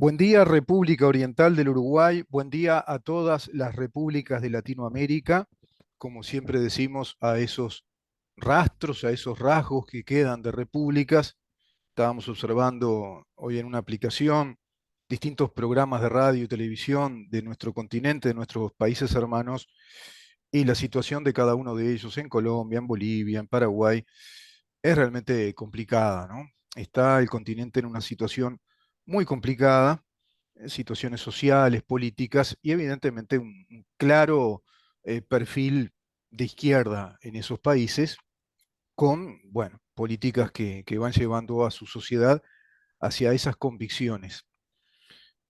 Buen día, República Oriental del Uruguay. Buen día a todas las repúblicas de Latinoamérica. Como siempre decimos, a esos rastros, a esos rasgos que quedan de repúblicas. Estábamos observando hoy en una aplicación distintos programas de radio y televisión de nuestro continente, de nuestros países hermanos, y la situación de cada uno de ellos en Colombia, en Bolivia, en Paraguay, es realmente complicada, ¿no? Está el continente en una situación muy complicada, situaciones sociales, políticas y evidentemente un claro perfil de izquierda en esos países con, bueno, políticas que van llevando a su sociedad hacia esas convicciones.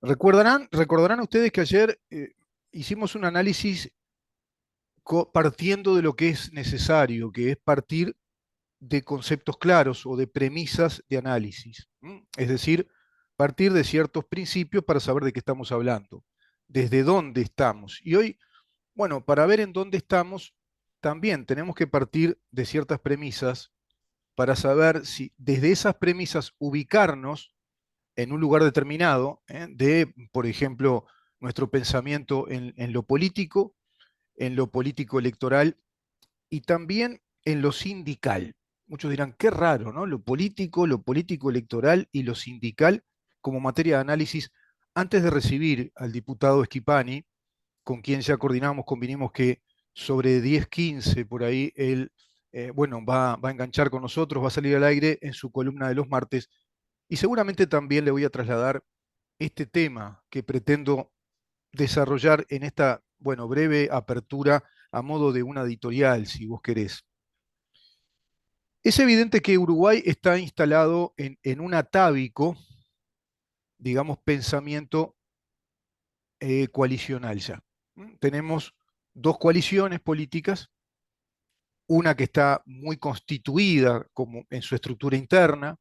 Recordarán ustedes que ayer hicimos un análisis partiendo de lo que es necesario, que es partir de conceptos claros o de premisas de análisis. Es decir, partir de ciertos principios para saber de qué estamos hablando, desde dónde estamos. Y hoy, bueno, para ver en dónde estamos, también tenemos que partir de ciertas premisas para saber si desde esas premisas ubicarnos en un lugar determinado, de, por ejemplo, nuestro pensamiento en en lo político electoral y también en lo sindical. Muchos dirán, qué raro, ¿no? Lo político electoral y lo sindical como materia de análisis. Antes de recibir al diputado Schipani, con quien ya coordinamos, convinimos que sobre 10, 15 por ahí, él, bueno, va a enganchar con nosotros, va a salir al aire en su columna de los martes, y seguramente también le voy a trasladar este tema que pretendo desarrollar en esta, bueno, breve apertura a modo de una editorial, si vos querés. Es evidente que Uruguay está instalado en un atávico, digamos, pensamiento coalicional ya. Tenemos dos coaliciones políticas, una que está muy constituida como en su estructura interna,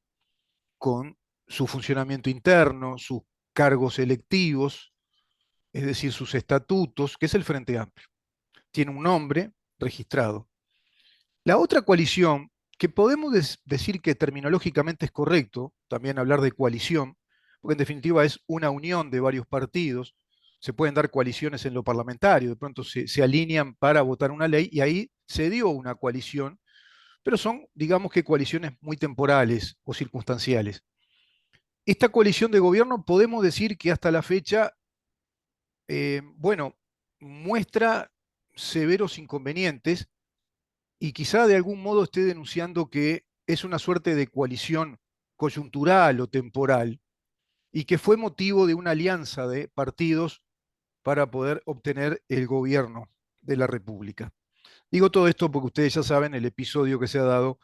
con su funcionamiento interno, sus cargos electivos, es decir, sus estatutos, que es el Frente Amplio. Tiene un nombre registrado. La otra coalición, que podemos decir que terminológicamente es correcto, también hablar de coalición, porque en definitiva es una unión de varios partidos, se pueden dar coaliciones en lo parlamentario, de pronto se alinean para votar una ley y ahí se dio una coalición, pero son, digamos que coaliciones muy temporales o circunstanciales. Esta coalición de gobierno podemos decir que hasta la fecha, bueno, muestra severos inconvenientes y quizá de algún modo esté denunciando que es una suerte de coalición coyuntural o temporal y que fue motivo de una alianza de partidos para poder obtener el gobierno de la República. Digo todo esto porque ustedes ya saben el episodio que se ha dado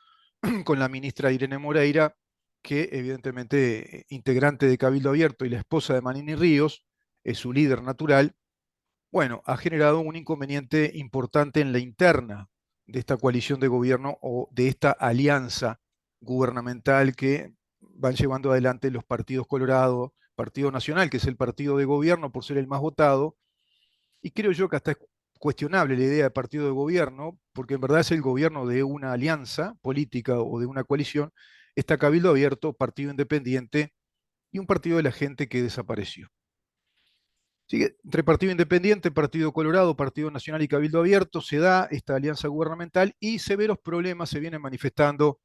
con la ministra Irene Moreira, que evidentemente integrante de Cabildo Abierto y la esposa de Manini Ríos, es su líder natural, bueno, ha generado un inconveniente importante en la interna de esta coalición de gobierno o de esta alianza gubernamental que van llevando adelante los partidos Colorado, Partido Nacional, que es el partido de gobierno por ser el más votado, y creo yo que hasta es cuestionable la idea de partido de gobierno, porque en verdad es el gobierno de una alianza política o de una coalición, está Cabildo Abierto, Partido Independiente y un partido de la gente que desapareció. Así que entre Partido Independiente, Partido Colorado, Partido Nacional y Cabildo Abierto se da esta alianza gubernamental y severos problemas se vienen manifestando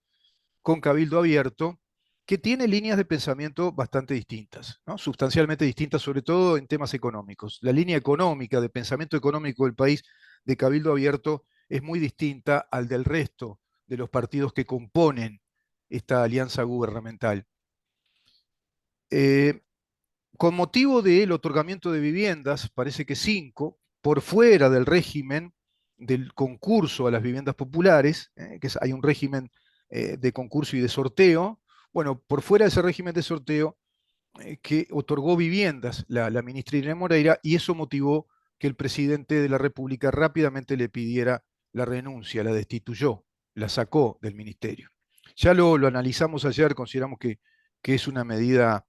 con Cabildo Abierto, que tiene líneas de pensamiento bastante distintas, ¿no? Sustancialmente distintas, sobre todo en temas económicos. La línea económica, de pensamiento económico del país de Cabildo Abierto es muy distinta al del resto de los partidos que componen esta alianza gubernamental. Eh, con motivo del otorgamiento de viviendas, parece que 5, por fuera del régimen del concurso a las viviendas populares, hay un régimen de concurso y de sorteo, bueno, por fuera de ese régimen de sorteo, que otorgó viviendas la ministra Irene Moreira, y eso motivó que el presidente de la República rápidamente le pidiera la renuncia, la destituyó, la sacó del ministerio. Ya lo analizamos ayer, consideramos que es una medida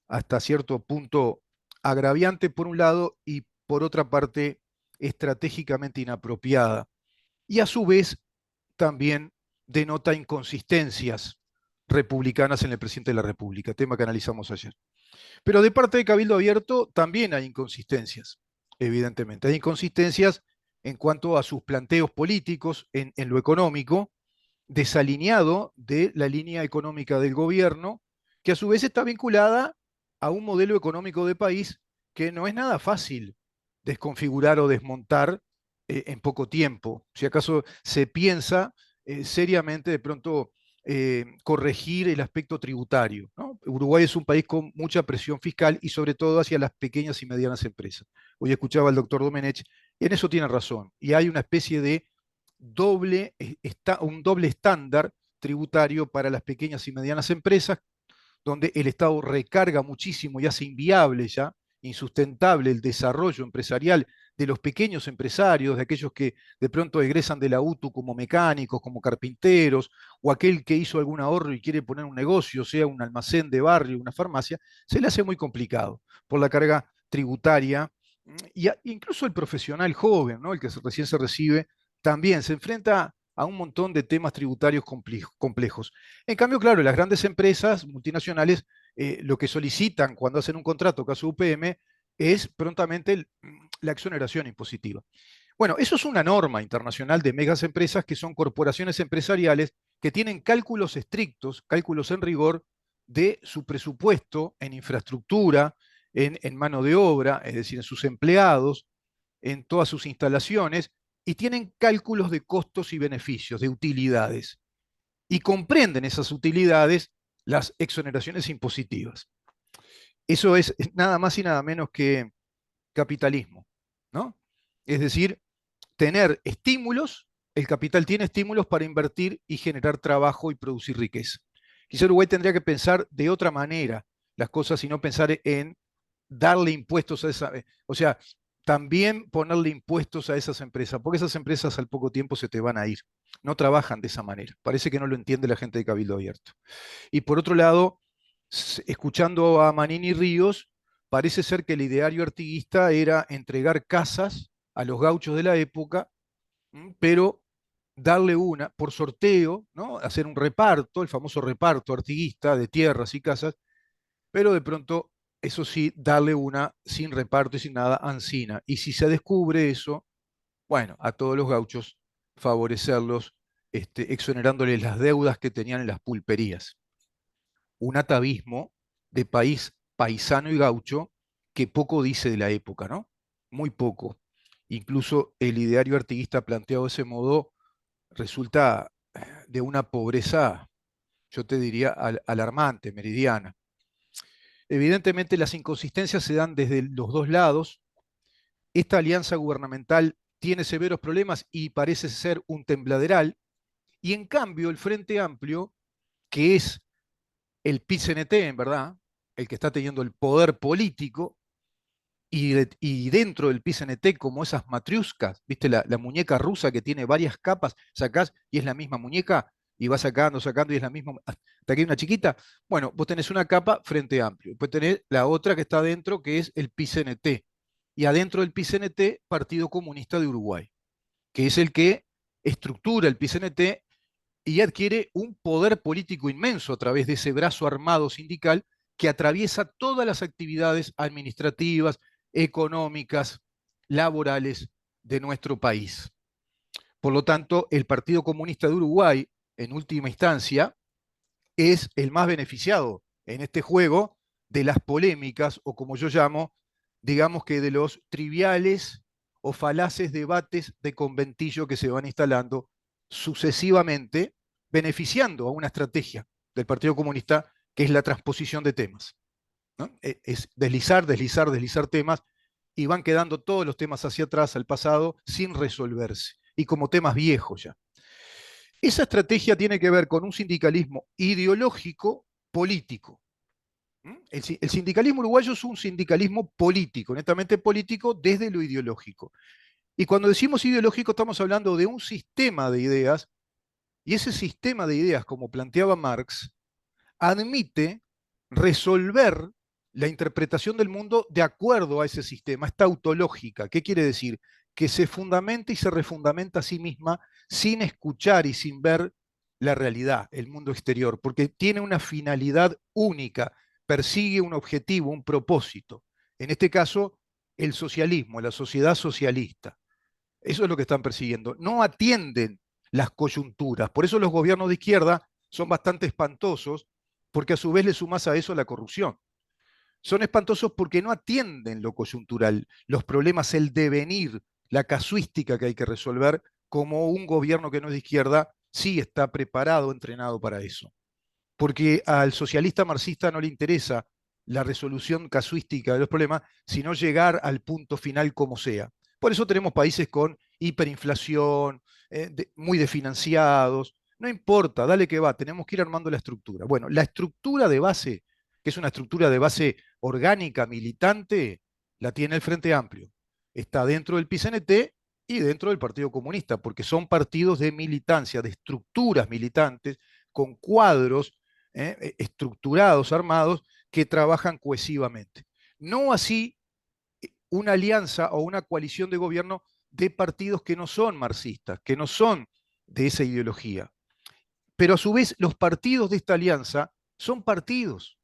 hasta cierto punto agraviante por un lado y por otra parte estratégicamente inapropiada. Y a su vez también denota inconsistencias republicanas en el presidente de la República, tema que analizamos ayer. Pero de parte de Cabildo Abierto también hay inconsistencias, evidentemente. Hay inconsistencias en cuanto a sus planteos políticos en lo económico, desalineado de la línea económica del gobierno, que a su vez está vinculada a un modelo económico de país que no es nada fácil desconfigurar o desmontar en poco tiempo. Si acaso se piensa seriamente de pronto corregir el aspecto tributario, ¿no? Uruguay es un país con mucha presión fiscal y sobre todo hacia las pequeñas y medianas empresas. Hoy escuchaba al doctor Domenech y en eso tiene razón. Y hay una especie de un doble estándar tributario para las pequeñas y medianas empresas, donde el Estado recarga muchísimo y hace inviable ya, insustentable el desarrollo empresarial de los pequeños empresarios, de aquellos que de pronto egresan de la UTU como mecánicos, como carpinteros, o aquel que hizo algún ahorro y quiere poner un negocio, sea un almacén de barrio, una farmacia, se le hace muy complicado por la carga tributaria. Y incluso el profesional joven, ¿no? El que recién se recibe, también se enfrenta a un montón de temas tributarios complejos. En cambio, claro, las grandes empresas multinacionales lo que solicitan cuando hacen un contrato, caso UPM, es prontamente la exoneración impositiva. Bueno, eso es una norma internacional de megas empresas que son corporaciones empresariales que tienen cálculos estrictos, cálculos en rigor de su presupuesto en infraestructura, en mano de obra, es decir, en sus empleados, en todas sus instalaciones, y tienen cálculos de costos y beneficios, de utilidades, y comprenden esas utilidades las exoneraciones impositivas. Eso es nada más y nada menos que capitalismo, ¿no? Es decir, tener estímulos, el capital tiene estímulos para invertir y generar trabajo y producir riqueza. Quizá Uruguay tendría que pensar de otra manera las cosas y no pensar en darle impuestos a esa, o sea, también ponerle impuestos a esas empresas, porque esas empresas al poco tiempo se te van a ir. No trabajan de esa manera. Parece que no lo entiende la gente de Cabildo Abierto. Y por otro lado, escuchando a Manini Ríos, parece ser que el ideario artiguista era entregar casas a los gauchos de la época, pero darle una por sorteo, ¿no? Hacer un reparto, el famoso reparto artiguista de tierras y casas, pero de pronto, eso sí, darle una sin reparto y sin nada, ansina. Y si se descubre eso, bueno, a todos los gauchos favorecerlos, exonerándoles las deudas que tenían en las pulperías. Un atavismo de país paisano y gaucho que poco dice de la época, ¿no? Muy poco. Incluso el ideario artiguista planteado de ese modo resulta de una pobreza, yo te diría, alarmante, meridiana. Evidentemente las inconsistencias se dan desde los dos lados. Esta alianza gubernamental tiene severos problemas y parece ser un tembladeral, y en cambio el Frente Amplio, que es el PIT-CNT, en verdad, el que está teniendo el poder político, y dentro del PIT-CNT como esas matriuscas, ¿viste? La muñeca rusa que tiene varias capas, sacás y es la misma muñeca, y vas sacando, sacando y es la misma, hasta que hay una chiquita. Bueno, vos tenés una capa Frente Amplio, después tenés la otra que está adentro, que es el PIT-CNT, y adentro del PIT-CNT, Partido Comunista de Uruguay, que es el que estructura el PIT-CNT y adquiere un poder político inmenso a través de ese brazo armado sindical que atraviesa todas las actividades administrativas, económicas, laborales de nuestro país. Por lo tanto, el Partido Comunista de Uruguay, en última instancia, es el más beneficiado en este juego de las polémicas, o como yo llamo, digamos que de los triviales o falaces debates de conventillo que se van instalando sucesivamente, beneficiando a una estrategia del Partido Comunista que es la transposición de temas, ¿no? Es deslizar, deslizar, deslizar temas, y van quedando todos los temas hacia atrás, al pasado, sin resolverse, y como temas viejos ya. Esa estrategia tiene que ver con un sindicalismo ideológico político. El sindicalismo uruguayo es un sindicalismo político, netamente político desde lo ideológico. Y cuando decimos ideológico estamos hablando de un sistema de ideas, y ese sistema de ideas, como planteaba Marx, admite resolver la interpretación del mundo de acuerdo a ese sistema, esta tautológica. ¿Qué quiere decir? Que se fundamenta y se refundamenta a sí misma sin escuchar y sin ver la realidad, el mundo exterior, porque tiene una finalidad única, persigue un objetivo, un propósito. En este caso, el socialismo, la sociedad socialista. Eso es lo que están persiguiendo. No atienden las coyunturas. Por eso los gobiernos de izquierda son bastante espantosos, porque a su vez le sumas a eso la corrupción. Son espantosos porque no atienden lo coyuntural, los problemas, el devenir, la casuística que hay que resolver, como un gobierno que no es de izquierda sí está preparado, entrenado para eso. Porque al socialista marxista no le interesa la resolución casuística de los problemas, sino llegar al punto final como sea. Por eso tenemos países con hiperinflación, muy desfinanciados. No importa, dale que va, tenemos que ir armando la estructura. Bueno, la estructura de base, que es una estructura de base orgánica, militante, la tiene el Frente Amplio. Está dentro del PCNT y dentro del Partido Comunista, porque son partidos de militancia, de estructuras militantes, con cuadros estructurados, armados, que trabajan cohesivamente. No así una alianza o una coalición de gobierno de partidos que no son marxistas, que no son de esa ideología. Pero a su vez los partidos de esta alianza son partidos.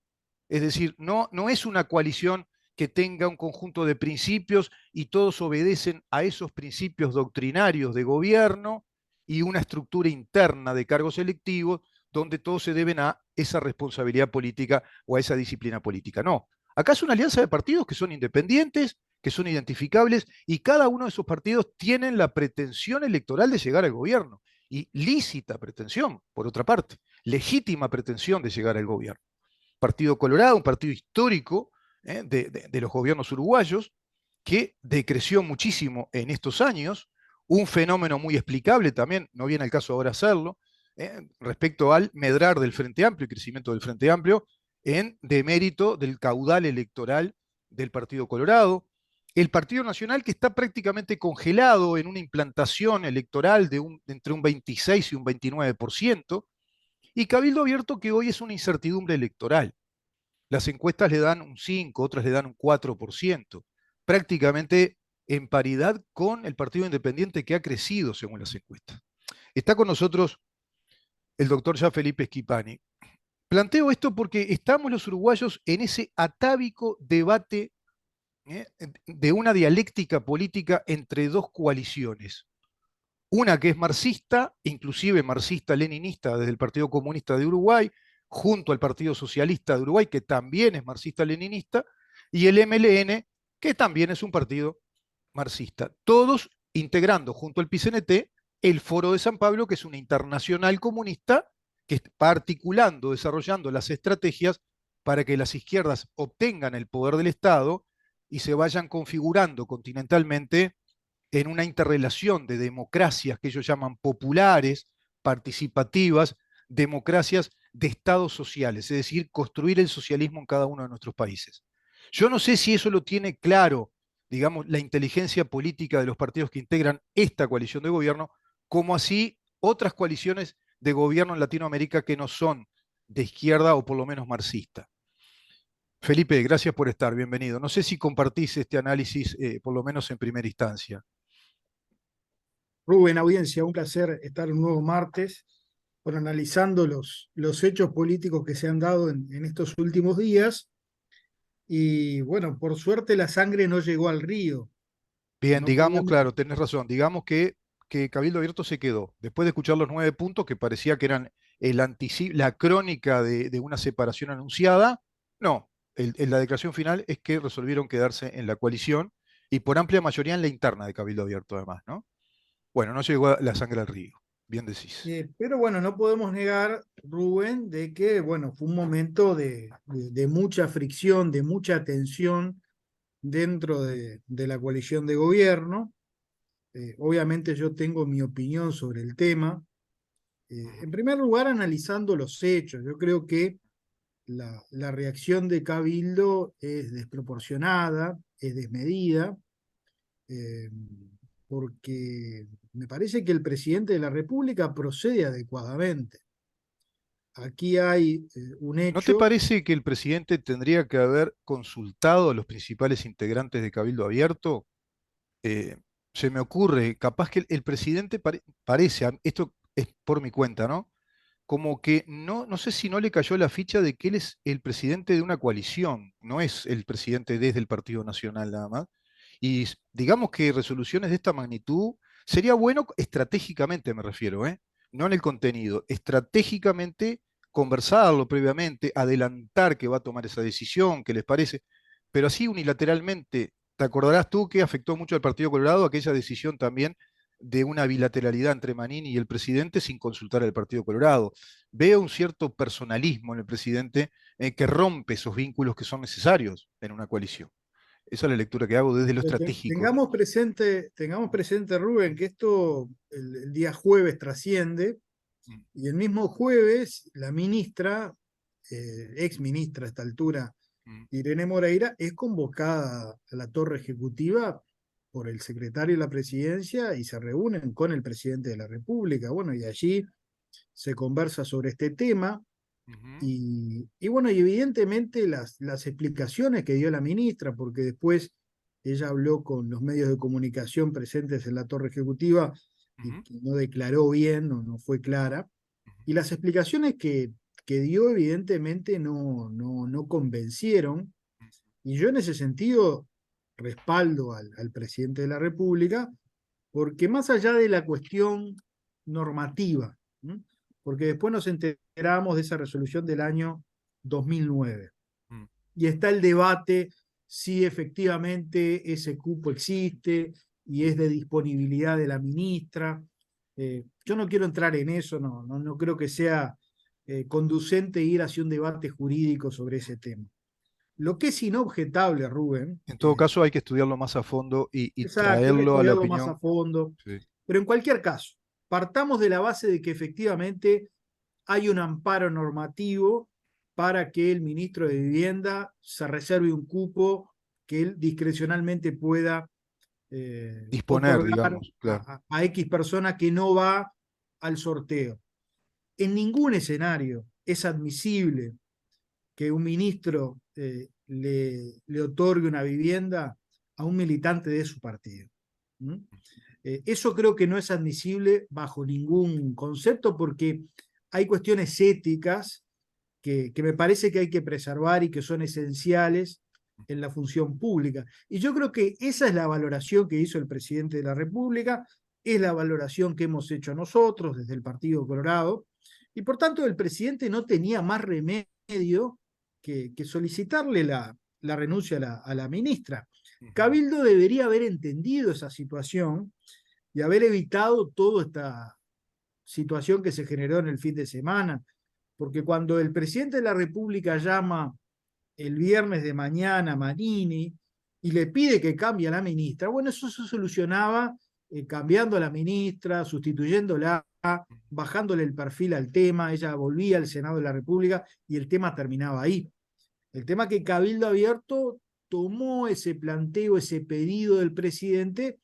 Es decir, no es una coalición que tenga un conjunto de principios y todos obedecen a esos principios doctrinarios de gobierno y una estructura interna de cargos electivos donde todos se deben a esa responsabilidad política o a esa disciplina política. No, acá es una alianza de partidos que son independientes, que son identificables y cada uno de esos partidos tienen la pretensión electoral de llegar al gobierno y lícita pretensión, por otra parte, legítima pretensión de llegar al gobierno. Partido Colorado, un partido histórico de los gobiernos uruguayos, que decreció muchísimo en estos años, un fenómeno muy explicable también, no viene al caso ahora hacerlo, respecto al medrar del Frente Amplio, el crecimiento del Frente Amplio, en demérito del caudal electoral del Partido Colorado. El Partido Nacional, que está prácticamente congelado en una implantación electoral de entre un 26 y un 29%, y Cabildo Abierto, que hoy es una incertidumbre electoral. Las encuestas le dan un 5, otras le dan un 4%, prácticamente en paridad con el Partido Independiente que ha crecido según las encuestas. Está con nosotros el doctor ya Felipe Schipani. Planteo esto porque estamos los uruguayos en ese atávico debate de una dialéctica política entre dos coaliciones. Una que es marxista, inclusive marxista-leninista desde el Partido Comunista de Uruguay, junto al Partido Socialista de Uruguay, que también es marxista-leninista, y el MLN, que también es un partido marxista. Todos integrando junto al PCNT el Foro de San Pablo, que es una internacional comunista que está articulando, desarrollando las estrategias para que las izquierdas obtengan el poder del Estado y se vayan configurando continentalmente en una interrelación de democracias que ellos llaman populares, participativas, democracias de estados sociales, es decir, construir el socialismo en cada uno de nuestros países. Yo no sé si eso lo tiene claro, digamos, la inteligencia política de los partidos que integran esta coalición de gobierno, como así otras coaliciones de gobierno en Latinoamérica que no son de izquierda o por lo menos marxista. Felipe, gracias por estar, bienvenido. No sé si compartís este análisis, por lo menos en primera instancia. Rubén, audiencia, un placer estar un nuevo martes, bueno, analizando los hechos políticos que se han dado en estos últimos días. Y bueno, por suerte la sangre no llegó al río. Bien, No digamos, pudimos, claro, tenés razón, digamos que Cabildo Abierto se quedó. Después de escuchar los 9 puntos que parecía que eran la crónica de una separación anunciada, no, la declaración final es que resolvieron quedarse en la coalición y por amplia mayoría en la interna de Cabildo Abierto además, ¿no? Bueno, no llegó la sangre al río, bien decís. pero bueno, no podemos negar, Rubén, de que bueno, fue un momento de mucha fricción, de mucha tensión dentro de la coalición de gobierno. Obviamente yo tengo mi opinión sobre el tema. En primer lugar, analizando los hechos, yo creo que la reacción de Cabildo es desproporcionada, es desmedida, eh, porque me parece que el presidente de la República procede adecuadamente. Aquí hay un ¿No te hecho. parece que el presidente tendría que haber consultado a los principales integrantes de Cabildo Abierto? eh, Se me ocurre, capaz que el presidente parece, esto es por mi cuenta, ¿no? como que no sé si no le cayó la ficha de que él es el presidente de una coalición, no es el presidente desde el Partido Nacional nada más. Y digamos que resoluciones de esta magnitud sería bueno estratégicamente, me refiero, ¿eh? No en el contenido, estratégicamente conversarlo previamente, adelantar que va a tomar esa decisión, que les parece, pero así unilateralmente. ¿Te acordarás tú que afectó mucho al Partido Colorado aquella decisión también de una bilateralidad entre Manini y el presidente sin consultar al Partido Colorado? Veo un cierto personalismo en el presidente que rompe esos vínculos que son necesarios en una coalición. Esa es la lectura que hago desde lo estratégico. Tengamos presente, Rubén, que esto el día jueves trasciende Mm, y el mismo jueves la ministra, ex ministra a esta altura, mm, Irene Moreira, es convocada a la torre ejecutiva por el secretario de la presidencia y se reúnen con el presidente de la República. Bueno, y allí se conversa sobre este tema. ujú, Y bueno, y evidentemente las explicaciones que dio la ministra, porque después ella habló con los medios de comunicación presentes en la torre ejecutiva y ujú, no declaró bien, no fue clara, ujú, y las explicaciones que dio evidentemente no convencieron, y yo en ese sentido respaldo al presidente de la República, porque más allá de la cuestión normativa, ¿m? Porque después nos enteramos de esa resolución del año 2009 mm. y está el debate si efectivamente ese cupo existe y es de disponibilidad de la ministra. Yo no quiero entrar en eso, no creo que sea conducente ir hacia un debate jurídico sobre ese tema. Lo que es inobjetable, Rubén, En todo caso, hay que estudiarlo más a fondo y exacto, hay que traerlo a la estudiarlo más opinión. a fondo, Sí. pero en cualquier caso, partamos de la base de que efectivamente hay un amparo normativo para que el ministro de Vivienda se reserve un cupo que él discrecionalmente pueda Disponer, otorgar digamos, claro. a X persona que no va al sorteo. En ningún escenario es admisible que un ministro le otorgue una vivienda a un militante de su partido. ¿Mm? Eso creo que no es admisible bajo ningún concepto porque hay cuestiones éticas que me parece que hay que preservar y que son esenciales en la función pública. Y yo creo que esa es la valoración que hizo el presidente de la República, es la valoración que hemos hecho nosotros desde el Partido Colorado, y por tanto el presidente no tenía más remedio que solicitarle la renuncia a la ministra. Ujú. Cabildo debería haber entendido esa situación y haber evitado toda esta situación que se generó en el fin de semana, porque cuando el presidente de la República llama el viernes de mañana a Manini y le pide que cambie a la ministra, bueno, eso se solucionaba cambiando a la ministra, sustituyéndola, bajándole el perfil al tema, ella volvía al Senado de la República y el tema terminaba ahí. El tema que Cabildo Abierto tomó ese planteo, ese pedido del presidente,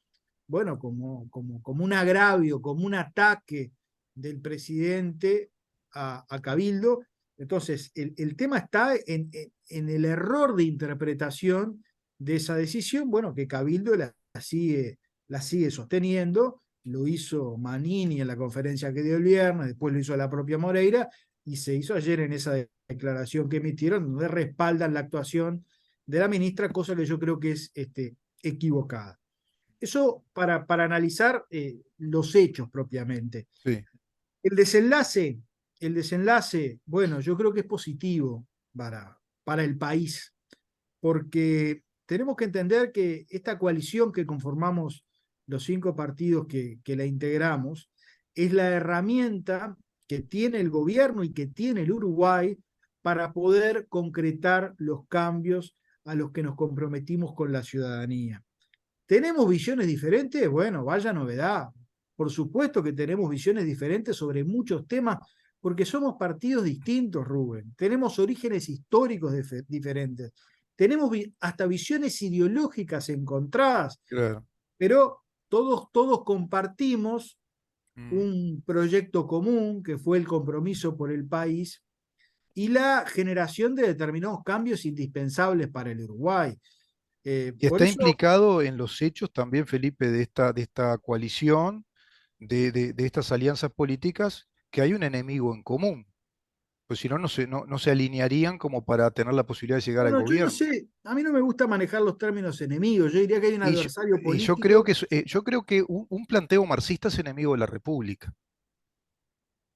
bueno, como un agravio, como un ataque del presidente a Cabildo. Entonces, el tema está en el error de interpretación de esa decisión, bueno, que Cabildo la sigue sosteniendo, lo hizo Manini en la conferencia que dio el viernes, después lo hizo la propia Moreira, y se hizo ayer en esa declaración que emitieron, donde respaldan la actuación de la ministra, cosa que yo creo que es equivocada. Eso para analizar los hechos propiamente. Sí. El desenlace, el desenlace, bueno, yo creo que es positivo para el país, porque tenemos que entender que esta coalición que conformamos los 5 partidos que la integramos es la herramienta que tiene el gobierno y que tiene el Uruguay para poder concretar los cambios a los que nos comprometimos con la ciudadanía. ¿Tenemos visiones diferentes? Bueno, vaya novedad. Por supuesto que tenemos visiones diferentes sobre muchos temas, porque somos partidos distintos, Rubén. Tenemos orígenes históricos diferentes. Tenemos hasta visiones ideológicas encontradas, Claro. pero todos compartimos Mm. un proyecto común que fue el compromiso por el país y la generación de determinados cambios indispensables para el Uruguay. Y Por está eso implicado en los hechos también, Felipe, de esta coalición, de estas alianzas políticas, que hay un enemigo en común, pues si no, no se alinearían como para tener la posibilidad de llegar al Bueno, yo no gobierno. sé, a mí no me gusta manejar los términos enemigos, yo diría que hay un Y yo, adversario y yo creo político. que, yo creo que un planteo marxista es enemigo de la República.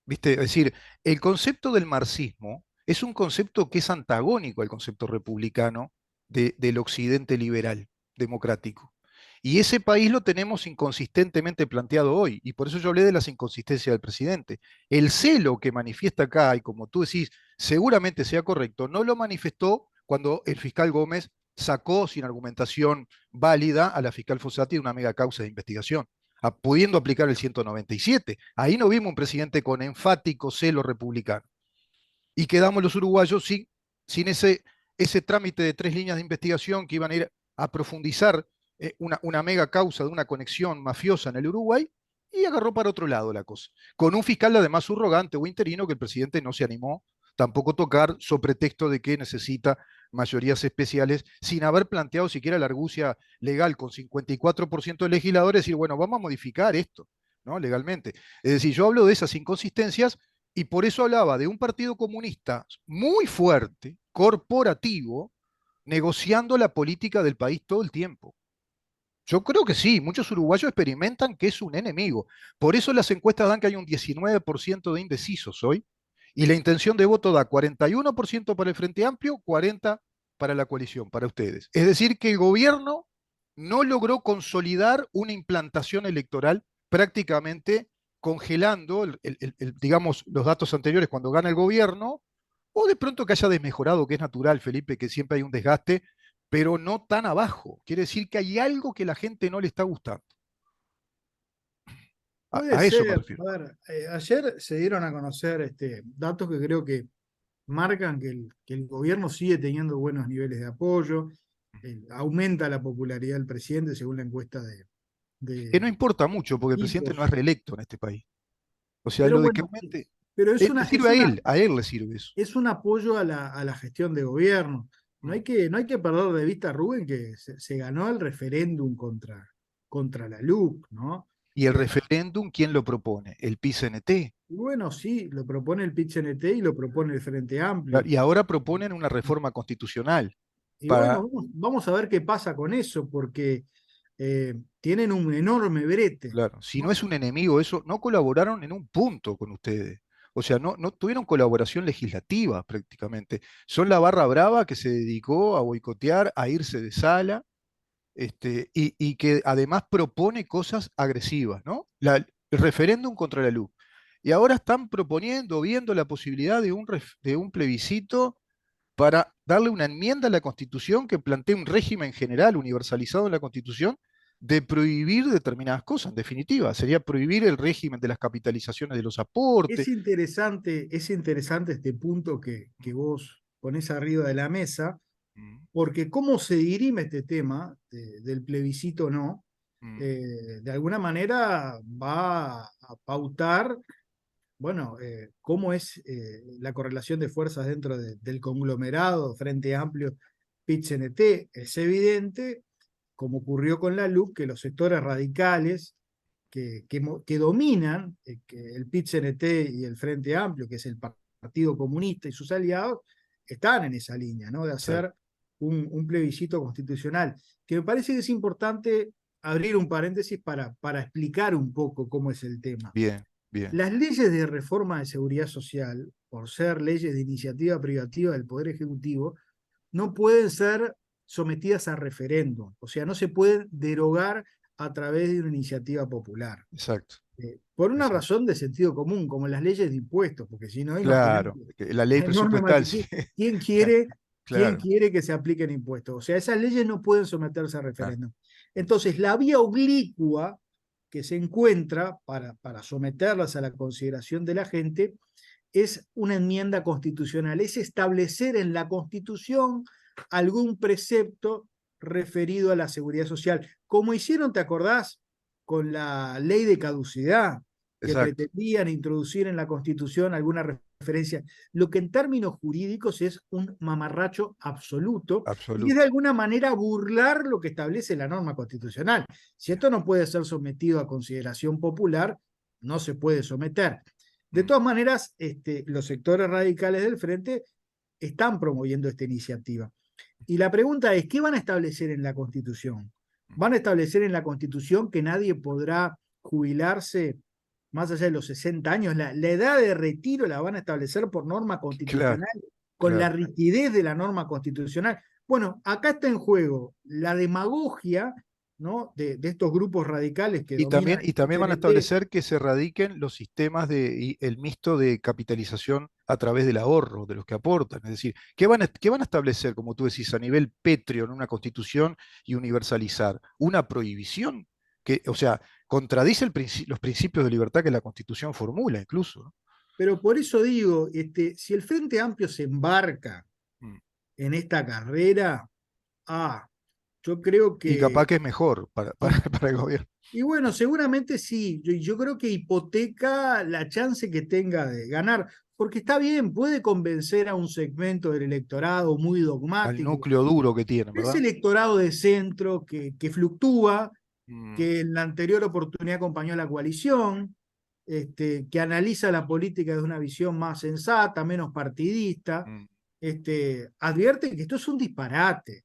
¿Viste? Es decir, el concepto del marxismo es un concepto que es antagónico al concepto republicano del occidente liberal, democrático. Y ese país lo tenemos inconsistentemente planteado hoy, y por eso yo hablé de las inconsistencias del presidente. El celo que manifiesta acá, y como tú decís, seguramente sea correcto, no lo manifestó cuando el fiscal Gómez sacó sin argumentación válida a la fiscal Fossati de una mega causa de investigación pudiendo aplicar el 197. Ahí no vimos un presidente con enfático celo republicano. Y quedamos los uruguayos sin ese trámite de 3 líneas de investigación que iban a ir a profundizar una mega causa de una conexión mafiosa en el Uruguay y agarró para otro lado la cosa. Con un fiscal además subrogante o interino que el presidente no se animó tampoco tocar, sobre pretexto de que necesita mayorías especiales, sin haber planteado siquiera la argucia legal con 54% de legisladores, decir, bueno, vamos a modificar esto, ¿no? Legalmente. Es decir, yo hablo de esas inconsistencias y por eso hablaba de un partido comunista muy fuerte, corporativo, negociando la política del país todo el tiempo. Yo creo que sí, muchos uruguayos experimentan que es un enemigo. Por eso las encuestas dan que hay un 19% de indecisos hoy y la intención de voto da 41% para el Frente Amplio, 40% para la coalición, para ustedes. Es decir, que el gobierno no logró consolidar una implantación electoral prácticamente congelando, digamos, los datos anteriores cuando gana el gobierno, o de pronto que haya desmejorado, que es natural, Felipe, que siempre hay un desgaste, pero no tan abajo. Quiere decir que hay algo que la gente no le está gustando. Puede A eso me ser, refiero. a ver, ayer se dieron a conocer datos que creo que marcan que el gobierno sigue teniendo buenos niveles de apoyo, aumenta la popularidad del presidente según la encuesta Que no de importa mucho, porque el presidente no tipos. es reelecto en este país. O sea, Pero lo de que bueno, aumente, pero es le una, sirve a él le sirve eso. es un apoyo a la gestión de gobierno. Mm. No hay que perder de vista, Rubén, que se ganó el referéndum contra la LUC, ¿no? Y el Eh, referéndum, ¿quién lo propone? El PIT-CNT. y bueno, sí, lo propone el PIT-CNT y lo propone el Frente Amplio. Y ahora proponen una reforma constitucional Y bueno, para, vamos a ver qué pasa con eso, porque tienen un enorme brete, claro, si no ¿no? es un enemigo eso, no colaboraron en un punto con ustedes. O sea, no tuvieron colaboración legislativa prácticamente. Son la barra brava que se dedicó a boicotear, a irse de sala, y que además propone cosas agresivas, ¿no? El referéndum contra la luz. Y ahora están proponiendo, viendo la posibilidad de un plebiscito para darle una enmienda a la Constitución que plantee un régimen general universalizado en la Constitución de prohibir determinadas cosas. En definitiva, sería prohibir el régimen de las capitalizaciones de los aportes. Es interesante este punto que vos ponés arriba de la mesa, Mm, porque cómo se dirime este tema del plebiscito no, mm, de alguna manera va a pautar, bueno, cómo es la correlación de fuerzas dentro del conglomerado Frente Amplio PIT-CNT. Es evidente, como ocurrió con la LUC, que los sectores radicales que dominan que el PIT-CNT y el Frente Amplio, que es el Partido Comunista y sus aliados, están en esa línea, ¿no? De exacto. hacer un plebiscito constitucional, que me parece que es importante abrir un paréntesis para explicar un poco cómo es el tema. Bien, bien. Las leyes de reforma de seguridad social, por ser leyes de iniciativa privativa del Poder Ejecutivo, no pueden ser sometidas a referéndum, o sea, no se pueden derogar a través de una iniciativa popular. Exacto, Por una exacto. razón de sentido común, como las leyes de impuestos, porque si no, Claro, imagínate que la ley la enorme presupuestal, sí. ¿quién Claro, quiere, quién claro, quiere que se apliquen impuestos? O sea, esas leyes no pueden someterse a claro. referéndum. Entonces, la vía oblicua que se encuentra para someterlas a la consideración de la gente es una enmienda constitucional, es establecer en la Constitución algún precepto referido a la seguridad social, como hicieron, ¿te acordás? Con la ley de caducidad, que Exacto, pretendían introducir en la Constitución alguna referencia, lo que en términos jurídicos es un mamarracho absoluto y es de absoluto. alguna manera burlar lo que establece la norma constitucional. Si esto no puede ser sometido a consideración popular, no se puede someter. De todas maneras, los sectores radicales del frente están promoviendo esta iniciativa. Y la pregunta es, ¿qué van a establecer en la Constitución? ¿Van a establecer en la Constitución que nadie podrá jubilarse más allá de los 60 años? La edad de retiro la van a establecer por norma Claro, constitucional, con la claro. rigidez de la norma constitucional. Bueno, acá está en juego la demagogia, ¿no? de estos grupos radicales que dominan Y el también van a PNT. establecer que se radiquen los sistemas el mixto de capitalización a través del ahorro, de los que aportan. Es decir, qué van a establecer, como tú decís, a nivel pétreo en una constitución y universalizar? ¿Una prohibición? Que, o sea, contradice los principios de libertad que la constitución formula incluso, ¿no? Pero por eso digo, si el Frente Amplio se embarca Mm. en esta carrera, ah, yo creo Y capaz que, que es mejor para, y, para el gobierno. y bueno, seguramente sí, yo creo que hipoteca la chance que tenga de ganar, porque está bien, puede convencer a un segmento del electorado muy Al dogmático, núcleo duro que tienen, ese ¿verdad? electorado de centro que fluctúa, Mm, que en la anterior oportunidad acompañó a la coalición, que analiza la política desde una visión más sensata, menos partidista, mm, advierte que esto es un disparate,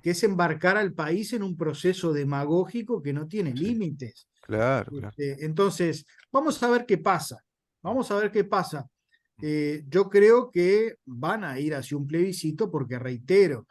que es embarcar al país en un proceso demagógico que no tiene sí, límites. claro, claro. Entonces, vamos a ver qué pasa. Mm, Vamos a ver qué pasa. mm. Yo creo que van a ir hacia un plebiscito porque, reitero,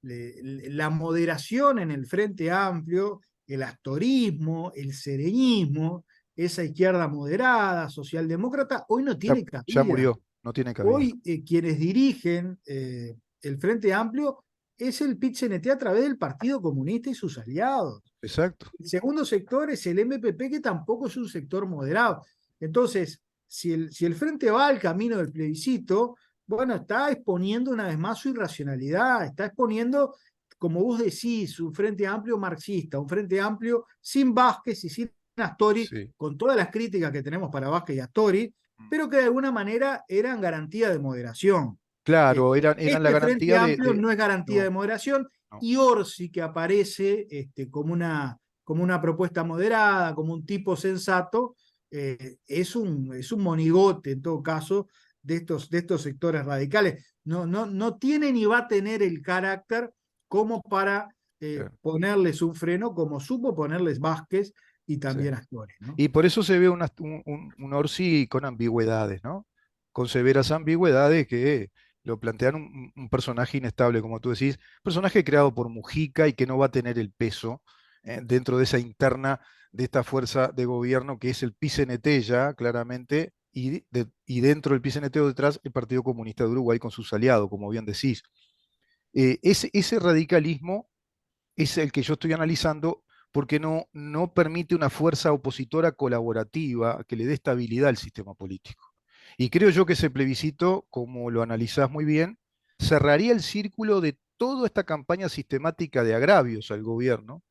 la moderación en el Frente Amplio, el astorismo, el sereñismo, esa izquierda moderada, socialdemócrata, hoy no Ya, tiene ya cabida. murió, no tiene cabida. Hoy quienes dirigen el Frente Amplio es el PIT-CNT a través del Partido Comunista y sus aliados. Exacto. El segundo sector es el MPP, que tampoco es un sector moderado. Entonces, si el Frente va al camino del plebiscito, bueno, está exponiendo una vez más su irracionalidad, está exponiendo, como vos decís, un Frente Amplio marxista, un Frente Amplio sin Vázquez y sin Astori, Sí. con todas las críticas que tenemos para Vázquez y Astori, Mm. pero que de alguna manera eran garantía de moderación. Claro, eran la Este Frente garantía Amplio no es garantía de no, moderación, no, y Orsi, que aparece como una propuesta moderada, como un tipo sensato, es un monigote en todo caso de estos sectores radicales. No tiene ni va a tener el carácter como para claro, ponerles un freno, como supo ponerles Vázquez y sí. también Astori, ¿no? Y por eso se ve un Orsi con ambigüedades, ¿no? Con severas ambigüedades que lo plantean un personaje inestable, como tú decís, personaje creado por Mujica y que no va a tener el peso dentro de esa interna de esta fuerza de gobierno que es el PCNT ya, claramente, y dentro del PCNT o detrás el Partido Comunista de Uruguay con sus aliados, como bien decís. Ese radicalismo es el que yo estoy analizando porque no permite una fuerza opositora colaborativa que le dé estabilidad al sistema político. Y creo yo que ese plebiscito, como lo analizás muy bien, cerraría el círculo de toda esta campaña sistemática de agravios al gobierno,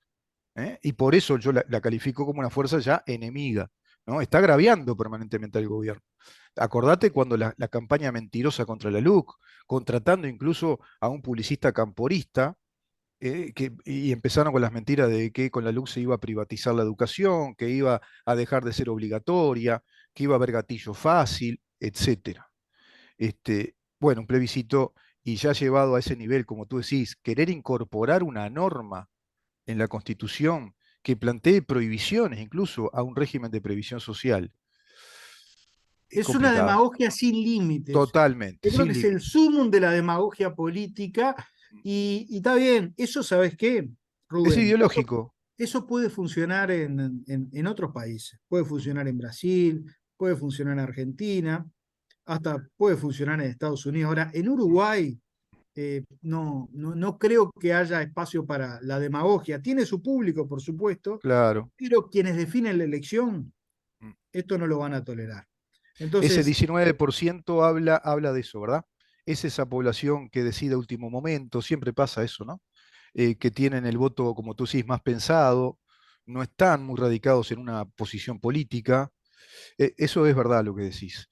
¿eh? Y por eso yo la califico como una fuerza ya enemiga, ¿no? Está agraviando permanentemente al gobierno. Acordate cuando la campaña mentirosa contra la LUC, contratando incluso a un publicista camporista, y empezaron con las mentiras de que con la LUC se iba a privatizar la educación, que iba a dejar de ser obligatoria, que iba a haber gatillo fácil, etcétera. Bueno, un plebiscito y ya llevado a ese nivel, como tú decís, querer incorporar una norma en la Constitución que plantee prohibiciones incluso a un régimen de previsión social, es Es una complicado. demagogia sin límites. Totalmente, Yo creo sin que es el límite. sumum de la demagogia política, y está bien, eso, ¿sabes qué, Es Rubén? ideológico, Eso puede funcionar en otros países, puede funcionar en Brasil, puede funcionar en Argentina, hasta puede funcionar en Estados Unidos. Ahora, en Uruguay no creo que haya espacio para la demagogia. Tiene su público, por supuesto, claro. pero quienes definen la elección, esto no lo van a tolerar. Ese Entonces, 19% habla de eso, ¿verdad? Es esa población que decide a último momento, siempre pasa eso, ¿no? Que tienen el voto, como tú decís, más pensado, no están muy radicados en una posición política. Eso es verdad lo que decís.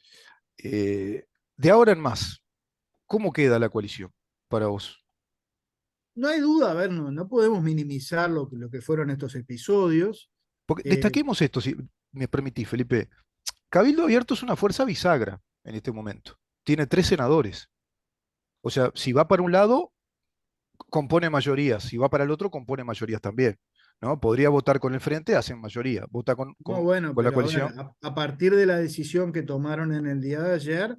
Eh, de ahora en más, ¿cómo queda la coalición para vos? no hay duda, a ver, no podemos minimizar lo que fueron estos episodios. Porque Eh, destaquemos esto, si me permitís, Felipe. Cabildo Abierto es una fuerza bisagra en este momento. Tiene 3 senadores. O sea, si va para un lado, compone mayorías. Si va para el otro, compone mayorías también. ¿No? Podría votar con el frente, hacen mayoría. Vota No, bueno, con la pero a ver, coalición. a partir de la decisión que tomaron en el día de ayer,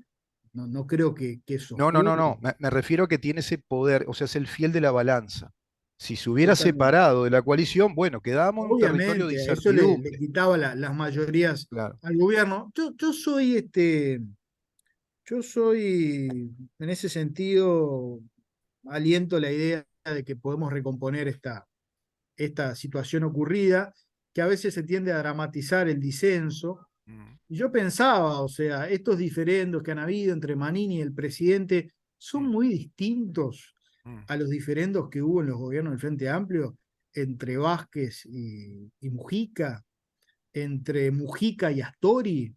no creo que eso No, no, no, ocurra. no. Me refiero a que tiene ese poder, o sea, es el fiel de la balanza. Si se hubiera Totalmente. separado de la coalición, bueno, quedamos en un territorio de Obviamente, a eso le incertidumbre. quitaba las mayorías Claro. al gobierno. Yo soy, en ese sentido, aliento la idea de que podemos recomponer esta situación ocurrida, que a veces se tiende a dramatizar el disenso. Mm, Y yo pensaba, o sea, estos diferendos que han habido entre Manini y el presidente son mm, muy distintos mm. a los diferendos que hubo en los gobiernos del Frente Amplio entre Vázquez y Mujica, entre Mujica y Astori.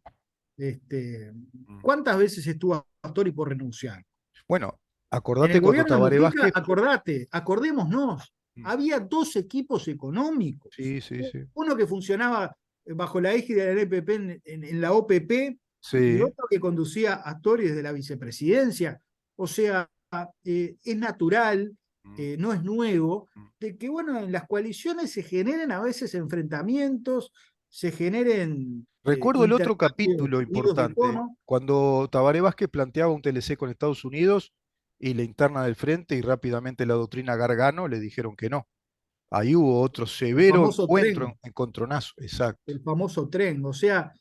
Este, Mm. ¿Cuántas veces estuvo Astori por renunciar? Bueno, En acordate el cuando gobierno de Tabaré Mujica, Vázquez. acordémonos, Mm. había dos equipos económicos. Sí, sí, sí. Uno que funcionaba bajo la égida del EPP en la OPP y Sí. otro que conducía Astori desde la vicepresidencia. O sea, es natural, Mm, no es nuevo, mm. de que bueno, en las coaliciones se generen a veces enfrentamientos, se generen Recuerdo el otro intercambios capítulo subidos de importante, tono. cuando Tabaré Vázquez planteaba un TLC con Estados Unidos y la interna del frente y rápidamente la doctrina Gargano le dijeron que no. Ahí hubo otro El severo famoso encuentro, tren, encontronazo, exacto. el famoso tren. O sea,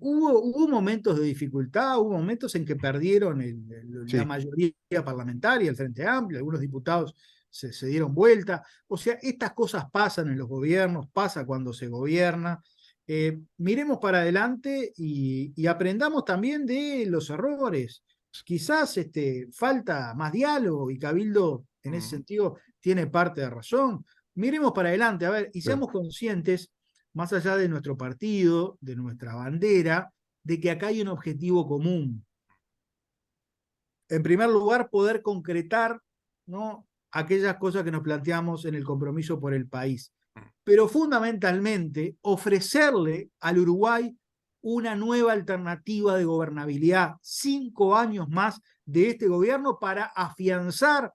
hubo momentos de dificultad, hubo momentos en que perdieron la Sí. mayoría parlamentaria, el Frente Amplio, algunos diputados se dieron vuelta. O sea, estas cosas pasan en los gobiernos, pasa cuando se gobierna. Miremos para adelante y aprendamos también de los errores. Quizás falta más diálogo y Cabildo en ese Mm, sentido tiene parte de razón. Miremos para adelante, a ver, y claro. seamos conscientes, más allá de nuestro partido, de nuestra bandera, de que acá hay un objetivo común. En primer lugar, poder concretar, ¿no?, aquellas cosas que nos planteamos en el compromiso por el país. Mm, Pero fundamentalmente, ofrecerle al Uruguay una nueva alternativa de gobernabilidad, 5 años más de este gobierno para afianzar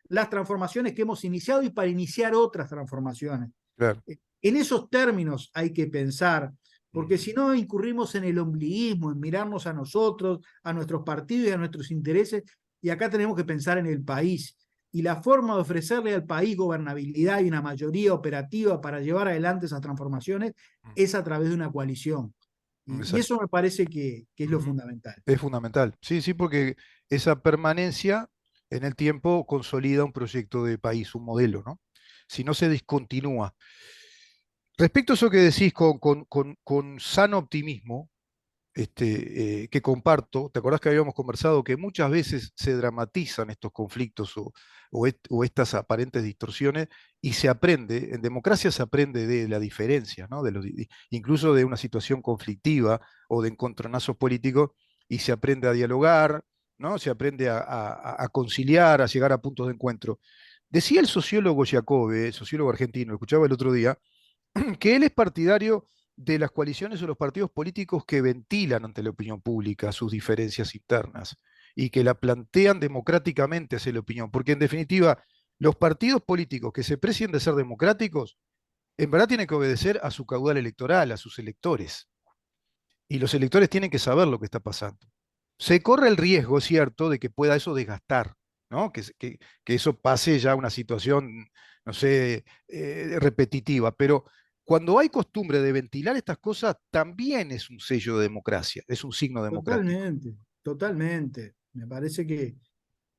las transformaciones que hemos iniciado y para iniciar otras transformaciones. claro. En esos términos hay que pensar, porque Mm, si no incurrimos en el ombliguismo, en mirarnos a nosotros, a nuestros partidos y a nuestros intereses, y acá tenemos que pensar en el país. Y la forma de ofrecerle al país gobernabilidad y una mayoría operativa para llevar adelante esas transformaciones es a través de una coalición. mm, Y exacto. eso me parece que es lo Ujú. fundamental. Es fundamental. Sí, sí, porque esa permanencia en el tiempo consolida un proyecto de país, un modelo, ¿no? Si no se discontinúa. Respecto a eso que decís con sano optimismo, que comparto, ¿te acordás que habíamos conversado que muchas veces se dramatizan estos conflictos o estas aparentes distorsiones y se aprende, en democracia se aprende de la diferencia, ¿no? Incluso de una situación conflictiva o de encontronazos políticos y se aprende a dialogar, ¿no? Se aprende a conciliar, a llegar a puntos de encuentro. Decía el sociólogo Giacobbe, sociólogo argentino, lo escuchaba el otro día, que él es partidario de las coaliciones o los partidos políticos que ventilan ante la opinión pública sus diferencias internas y que la plantean democráticamente hacia la opinión, porque en definitiva, los partidos políticos que se precien de ser democráticos, en verdad tienen que obedecer a su caudal electoral, a sus electores, y los electores tienen que saber lo que está pasando. Se corre el riesgo, es cierto, de que pueda eso desgastar, ¿no? Que eso pase ya a una situación, no sé, repetitiva, pero cuando hay costumbre de ventilar estas cosas, también es un sello de democracia, es un signo democrático. Totalmente, totalmente. Me parece que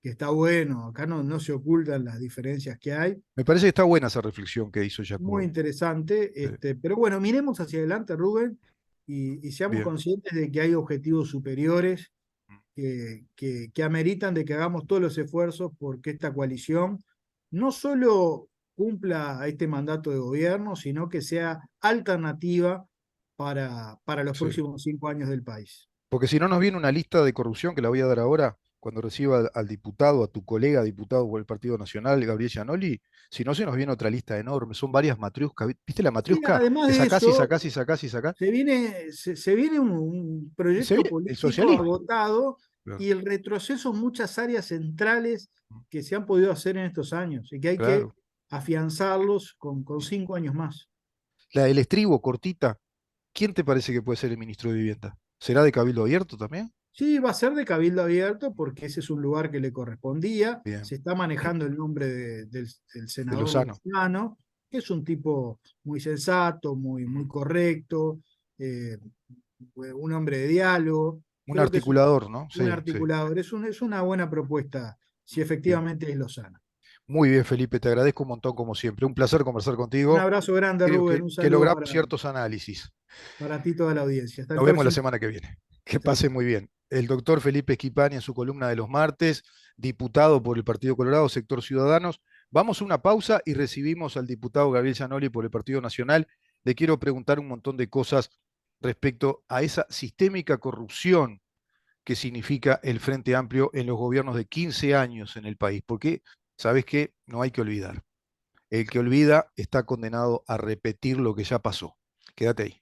está bueno. Acá no se ocultan las diferencias que hay. Me parece que está buena esa reflexión que hizo Muy Jacob. interesante, pero bueno, miremos hacia adelante, Rubén, y seamos Bien. conscientes de que hay objetivos superiores que ameritan de que hagamos todos los esfuerzos porque esta coalición no solo cumpla este mandato de gobierno, sino que sea alternativa para los Sí. próximos 5 años del país. Porque si no nos viene una lista de corrupción que la voy a dar ahora, cuando reciba al diputado, a tu colega diputado por el Partido Nacional, Gabriel Giannoli, si no se nos viene otra lista enorme, son varias matriuscas. ¿Viste la Sí, matriusca? además Que de sacás y eso, sacás y sacás y sacás. se viene un Y se proyecto viene el político socialismo. agotado Claro, y el retroceso en muchas áreas centrales que se han podido hacer en estos años y que hay que claro. afianzarlos con 5 años más. La del estribo, cortita. ¿Quién te parece que puede ser el ministro de Vivienda? ¿Será de Cabildo Abierto también? Sí, va a ser de Cabildo Abierto porque ese es un lugar que le correspondía. Bien. Se está manejando el nombre del De senador Lozano. Lozano, que es un tipo muy sensato, muy correcto, eh, un hombre de diálogo. Un Creo que es articulador, ¿no? un Sí, sí. articulador. Es una buena propuesta si Bien. efectivamente es Lozano. Muy bien, Felipe, te agradezco un montón como siempre. Un placer conversar Un contigo. abrazo grande, Creo Rubén. Un que saludo logramos ciertos análisis. para ti y toda la audiencia. Hasta el Nos vemos la próximo. semana que viene. Que Chao, pase chao. muy bien. El doctor Felipe Esquipani en su columna de los martes, diputado por el Partido Colorado, sector Ciudadanos. Vamos a una pausa y recibimos al diputado Gabriel Giannoli por el Partido Nacional. Le quiero preguntar un montón de cosas respecto a esa sistémica corrupción que significa el Frente Amplio en los gobiernos de 15 años en el país. Porque, ¿sabes qué? No hay que olvidar. El que olvida está condenado a repetir lo que ya pasó. Quédate ahí.